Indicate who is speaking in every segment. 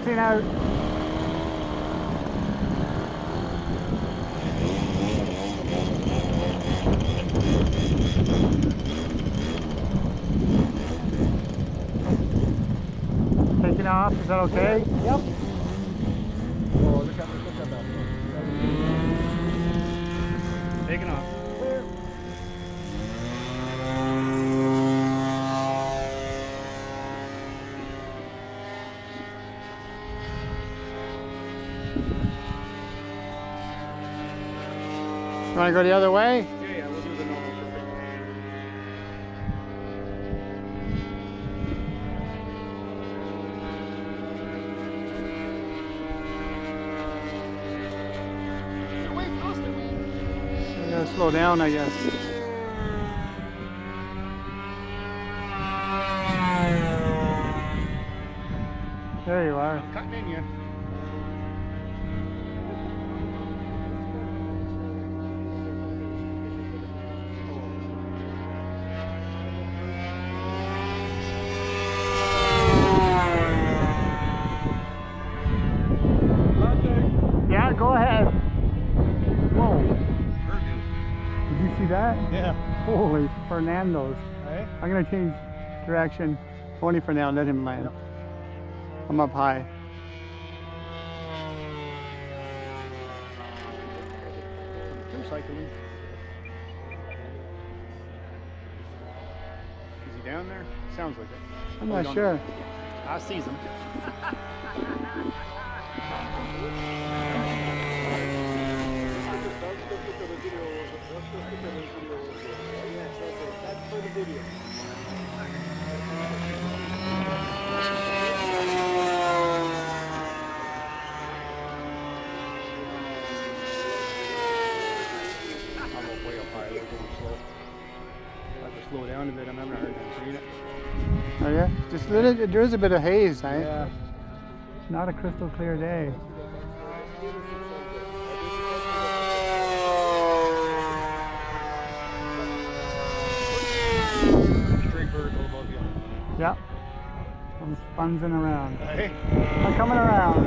Speaker 1: Maxing out. Taking off, is that okay?
Speaker 2: Yep. Oh, look at that.
Speaker 3: Taking off.
Speaker 2: Clear.
Speaker 1: You want to go the other way?
Speaker 3: Yeah, we'll do the normal
Speaker 2: You're way faster than me.
Speaker 1: I'm gonna slow down, I guess. There you are.
Speaker 3: I'm cutting in you.
Speaker 1: Yeah, go ahead. Whoa. Did you see that?
Speaker 3: Yeah.
Speaker 1: Holy Fernando's.
Speaker 3: Right?
Speaker 1: I'm gonna change direction 20 for now, let him land.
Speaker 3: Yep.
Speaker 1: I'm up high.
Speaker 3: Two cycling. Is he down there? Sounds like it.
Speaker 1: I'm not sure.
Speaker 3: I sees him.
Speaker 2: That's for the video.
Speaker 3: I'm way up high. We're going slow. I have to slow down a bit. I'm having a hard time seeing it.
Speaker 1: Oh yeah? Just a little, there is a bit of haze, eh?
Speaker 3: Yeah.
Speaker 1: Not a crystal clear day.
Speaker 3: Straight vertical above you.
Speaker 1: Yep. I'm spunzing around.
Speaker 3: Hey.
Speaker 1: I'm coming around.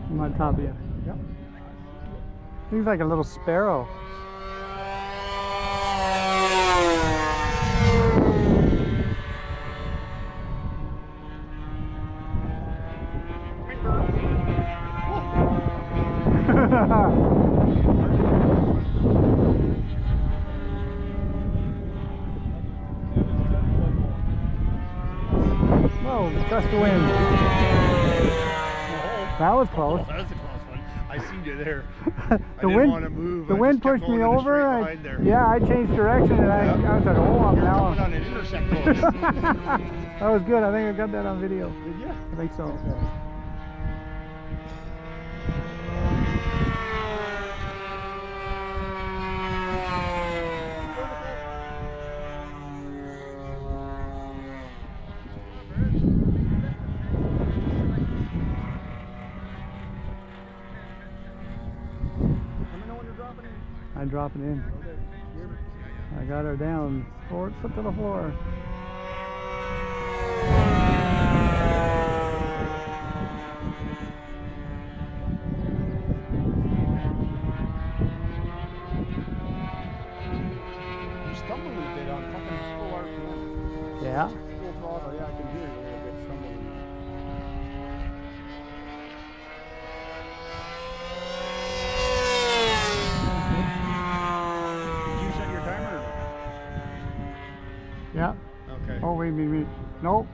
Speaker 1: I'm on top of you.
Speaker 3: Yep.
Speaker 1: He's like a little sparrow. Whoa, gust of wind. That was close.
Speaker 3: Oh, that was a close one. I seen you there.
Speaker 1: The
Speaker 3: I didn't
Speaker 1: wind,
Speaker 3: want to move.
Speaker 1: the
Speaker 3: I
Speaker 1: wind
Speaker 3: just kept
Speaker 1: pushed me
Speaker 3: going in a
Speaker 1: over.
Speaker 3: straight line there.
Speaker 1: Yeah, I changed direction and I was like, oh, I'm
Speaker 3: You're
Speaker 1: now.
Speaker 3: coming on an intersect close.
Speaker 1: That was good. I think I got that on video.
Speaker 3: Did you?
Speaker 1: I think so.
Speaker 3: Let me know when you're dropping in.
Speaker 1: I'm dropping in.
Speaker 3: Okay.
Speaker 1: I got her down. Foot to the floor.
Speaker 3: You're stumbling a bit on fucking full RPM.
Speaker 1: Yeah.
Speaker 3: Full throttle. Yeah, I can hear you a little bit stumbling. Did you set your timer?
Speaker 1: Yeah.
Speaker 3: Okay.
Speaker 1: Oh, wait. Nope.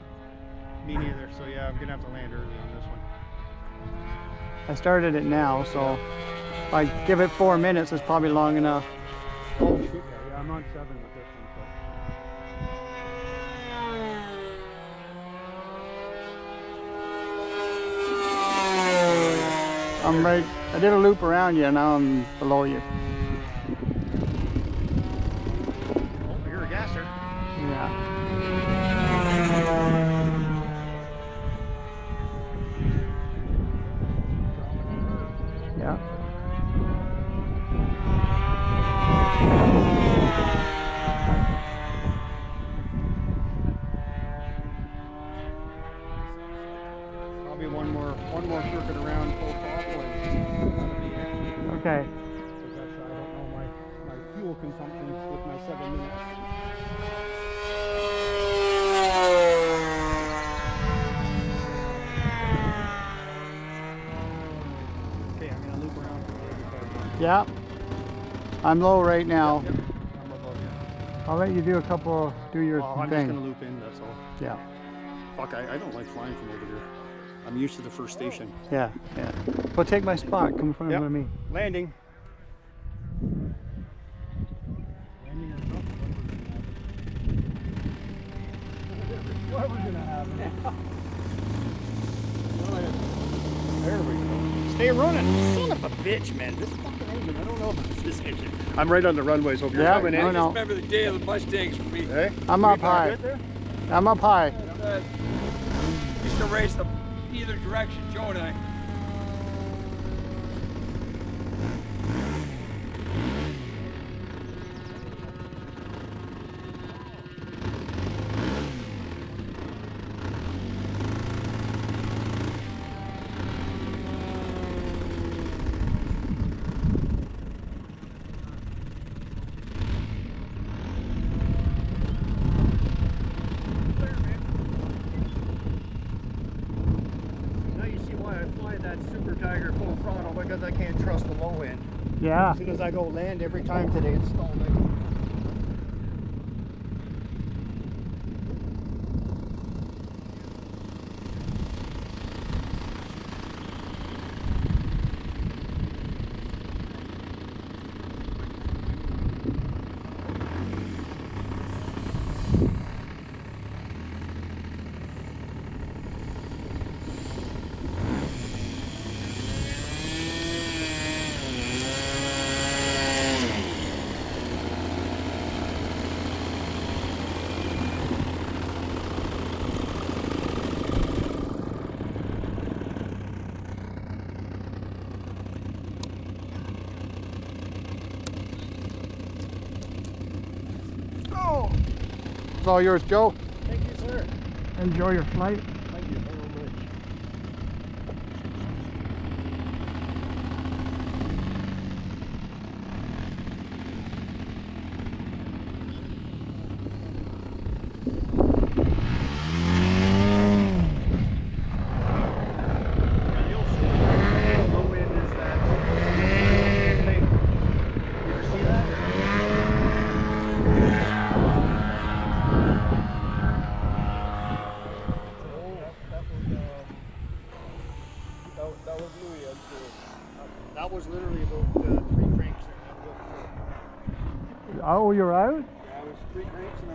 Speaker 3: Me neither. So yeah, I'm gonna have to land early on this one.
Speaker 1: I started it now, so if I give it 4 minutes, it's probably long enough.
Speaker 3: Oh shit! Yeah, I'm on 7 with this one.
Speaker 1: I'm right. I did a loop around you, and now I'm below you.
Speaker 3: Oh, you're a gasser.
Speaker 1: Yeah. Yeah.
Speaker 3: maybe one more circuit around full throttle and that'll be it.
Speaker 1: Okay.
Speaker 3: Because that's, I don't know my fuel consumption with my 7 minutes. Okay, I'm gonna loop around for 35.
Speaker 1: Yeah. I'm low right now.
Speaker 3: Yep. I'm above you.
Speaker 1: I'll let you do your
Speaker 3: I'm
Speaker 1: thing.
Speaker 3: just gonna loop in, that's all.
Speaker 1: Yeah.
Speaker 3: Fuck, I don't like flying from over there. I'm used to the first station.
Speaker 1: Yeah. Yeah. Well, take my spot. Come in front
Speaker 3: Yep.
Speaker 1: of me.
Speaker 3: Landing.
Speaker 2: What was gonna happen?
Speaker 3: There we go. Stay running. Son of a bitch, man. This fucking engine, I don't know about this engine. I'm right on the runway, so if you're
Speaker 1: Yeah,
Speaker 3: coming in.
Speaker 1: no, no.
Speaker 4: Remember the day of the Mustangs for me.
Speaker 3: Hey?
Speaker 1: I'm up high.
Speaker 3: Right there?
Speaker 1: I'm up high.
Speaker 4: Used to race them either direction, Joe and I.
Speaker 3: Now you see why I fly that Super Tiger full throttle, because I can't trust the low end.
Speaker 1: Yeah.
Speaker 3: As soon as I go land every time today, it's stalled out.
Speaker 1: It's all yours, Joe.
Speaker 3: Thank you, sir.
Speaker 1: Enjoy your flight.
Speaker 3: Thank you very much. You'll see the low end is that thing. You ever see that? That was Louis, I'm sure. That was literally about 3 cranks there. That was about 4.
Speaker 1: Oh, you're out?
Speaker 3: Yeah, it was 3 cranks and